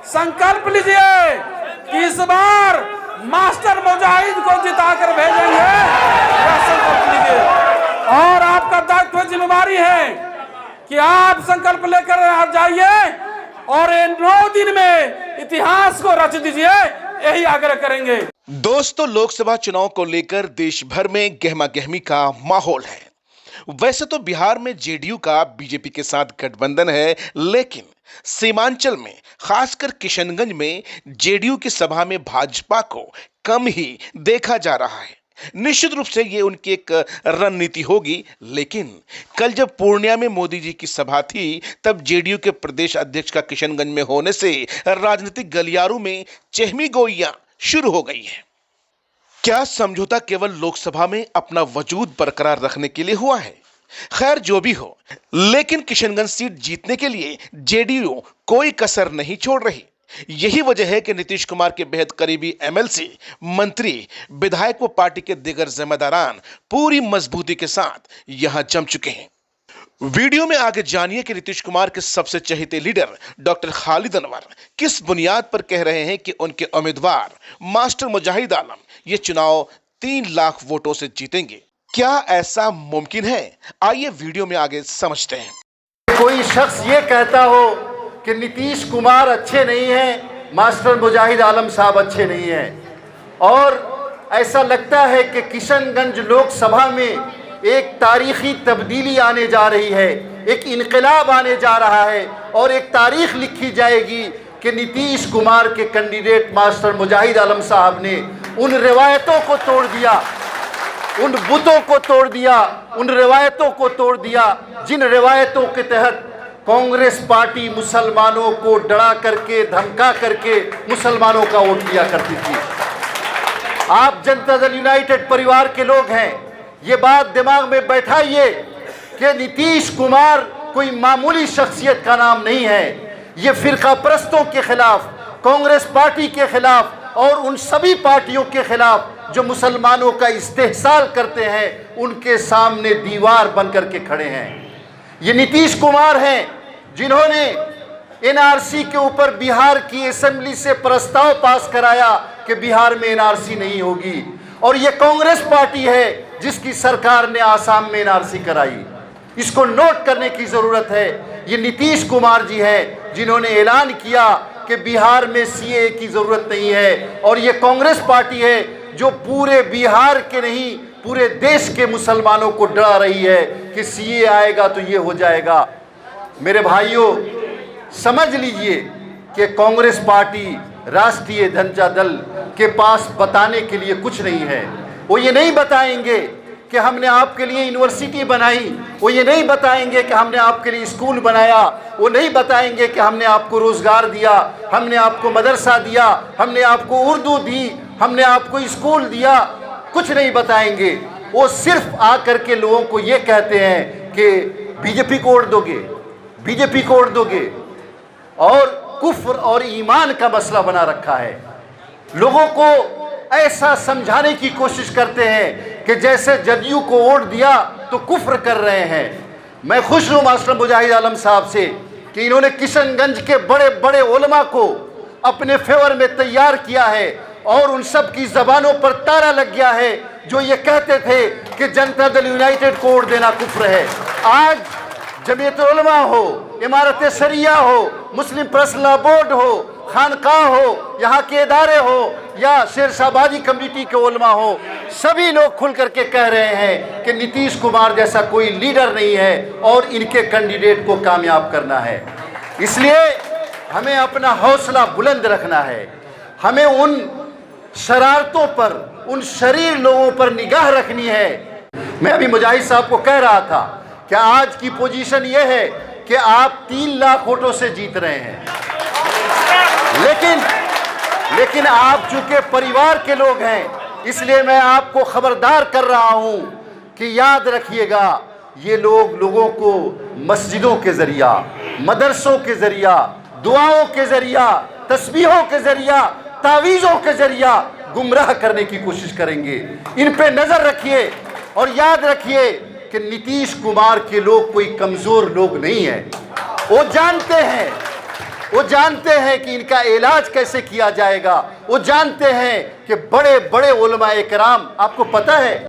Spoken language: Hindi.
संकल्प लीजिए कि इस बार मास्टर मुजाहिद को जिताकर भेजेंगे। संकल्प लीजिए और आपका दायित्व जिम्मेदारी है कि आप संकल्प लेकर आप जाइए और इन 9 दिन में इतिहास को रच दीजिए, यही आग्रह करेंगे। दोस्तों, लोकसभा चुनाव को लेकर देश भर में गहमा गहमी का माहौल है। वैसे तो बिहार में जेडीयू का बीजेपी के साथ गठबंधन है, लेकिन सीमांचल में खासकर किशनगंज में जेडीयू की सभा में भाजपा को कम ही देखा जा रहा है। निश्चित रूप से ये उनकी एक रणनीति होगी, लेकिन कल जब पूर्णिया में मोदी जी की सभा थी, तब जेडीयू के प्रदेश अध्यक्ष का किशनगंज में होने से राजनीतिक गलियारों में चहमी गोइयां शुरू हो गई है। क्या समझौता केवल लोकसभा में अपना वजूद बरकरार रखने के लिए हुआ है? खैर, जो भी हो, लेकिन किशनगंज सीट जीतने के लिए जेडीयू कोई कसर नहीं छोड़ रही। यही वजह है कि नीतीश कुमार के बेहद करीबी एमएलसी, मंत्री, विधायक व पार्टी के दीगर जिम्मेदारान पूरी मजबूती के साथ यहां जम चुके हैं। वीडियो में आगे जानिए कि नीतीश कुमार के सबसे चहेते लीडर डॉक्टर खालिद अनवर किस बुनियाद पर कह रहे हैं कि उनके उम्मीदवार मास्टर मुजाहिद आलम ये चुनाव 3 लाख वोटों से जीतेंगे। क्या ऐसा मुमकिन है? आइए वीडियो में आगे समझते हैं। कोई शख्स ये कहता हो कि नीतीश कुमार अच्छे नहीं हैं, मास्टर मुजाहिद आलम साहब अच्छे नहीं हैं, और ऐसा लगता है कि किशनगंज लोकसभा में एक तारीखी तब्दीली आने जा रही है, एक इनकलाब आने जा रहा है और एक तारीख लिखी जाएगी कि नीतीश कुमार के कैंडिडेट मास्टर मुजाहिद आलम साहब ने उन रिवायतों को तोड़ दिया, उन बुतों को तोड़ दिया, उन रिवायतों को तोड़ दिया जिन रिवायतों के तहत कांग्रेस पार्टी मुसलमानों को डरा करके, धमका करके मुसलमानों का वोट दिया करती थी। आप जनता दल यूनाइटेड परिवार के लोग हैं, ये बात दिमाग में बैठाइए कि नीतीश कुमार कोई मामूली शख्सियत का नाम नहीं है। ये फिरका परस्तों के खिलाफ, कांग्रेस पार्टी के खिलाफ और उन सभी पार्टियों के खिलाफ जो मुसलमानों का इस्तेहसाल करते हैं, उनके सामने दीवार बन करके खड़े हैं। ये नीतीश कुमार हैं जिन्होंने एनआरसी के ऊपर बिहार की असेंबली से प्रस्ताव पास कराया कि बिहार में एनआरसी नहीं होगी, और ये कांग्रेस पार्टी है जिसकी सरकार ने आसाम में एनआरसी कराई। इसको नोट करने की जरूरत है। ये नीतीश कुमार जी हैं जिन्होंने ऐलान किया कि बिहार में सीए की जरूरत नहीं है, और ये कांग्रेस पार्टी है जो पूरे बिहार के नहीं पूरे देश के मुसलमानों को डरा रही है कि सीए आएगा तो ये हो जाएगा। मेरे भाइयों, समझ लीजिए कि कांग्रेस पार्टी, राष्ट्रीय जनता दल के पास बताने के लिए कुछ नहीं है। वो ये नहीं बताएंगे कि हमने आपके लिए यूनिवर्सिटी बनाई, वो ये नहीं बताएंगे कि हमने आपके लिए स्कूल बनाया, वो नहीं बताएंगे कि हमने आपको रोजगार दिया, हमने आपको मदरसा दिया, हमने आपको उर्दू दी, हमने आपको स्कूल दिया। कुछ नहीं बताएंगे। वो सिर्फ आकर के लोगों को ये कहते हैं कि बीजेपी को वोट दोगे, बीजेपी को वोट दोगे, और कुफ्र और ईमान का मसला बना रखा है। लोगों को ऐसा समझाने की कोशिश करते हैं कि जैसे जदयू को वोट दिया तो कुफ्र कर रहे हैं। मैं खुश हूँ मास्टर मुजाहिद आलम साहब से कि इन्होंने किशनगंज के बड़े बड़े उलमा को अपने फेवर में तैयार किया है, और उन सब की जबानों पर ताला लग गया है जो ये कहते थे कि जनता दल यूनाइटेड को वोट देना कुफ्र है। आज जमीयत उलमा हो, इमारत शरिया हो, मुस्लिम पर्सनल बोर्ड हो, खानकाह हो, यहाँ के इदारे हो, या शेरशाहबादी कमेटी के उलमा हो, सभी लोग खुल करके कह रहे हैं कि नीतीश कुमार जैसा कोई लीडर नहीं है और इनके कैंडिडेट को कामयाब करना है। इसलिए हमें अपना हौसला बुलंद रखना है। हमें उन शरारतों पर, उन शरीर लोगों पर निगाह रखनी है। मैं अभी मुजाहिद साहब को कह रहा था कि आज की पोजीशन यह है कि आप 3 लाख वोटों से जीत रहे हैं, लेकिन आप चूंकि परिवार के लोग हैं, इसलिए मैं आपको खबरदार कर रहा हूं कि याद रखिएगा, ये लोग लोगों को मस्जिदों के जरिया, मदरसों के जरिया, दुआओं के जरिया, तस्बीहों के जरिया, तावीज़ों के जरिया गुमराह करने की कोशिश करेंगे। इन पे नजर रखिए और याद रखिए कि नीतीश कुमार के लोग कोई कमजोर लोग नहीं हैं। वो जानते हैं वो जानते हैं कि इनका इलाज कैसे किया जाएगा, वो जानते हैं कि बड़े बड़े उलमा-ए-किराम, आपको पता है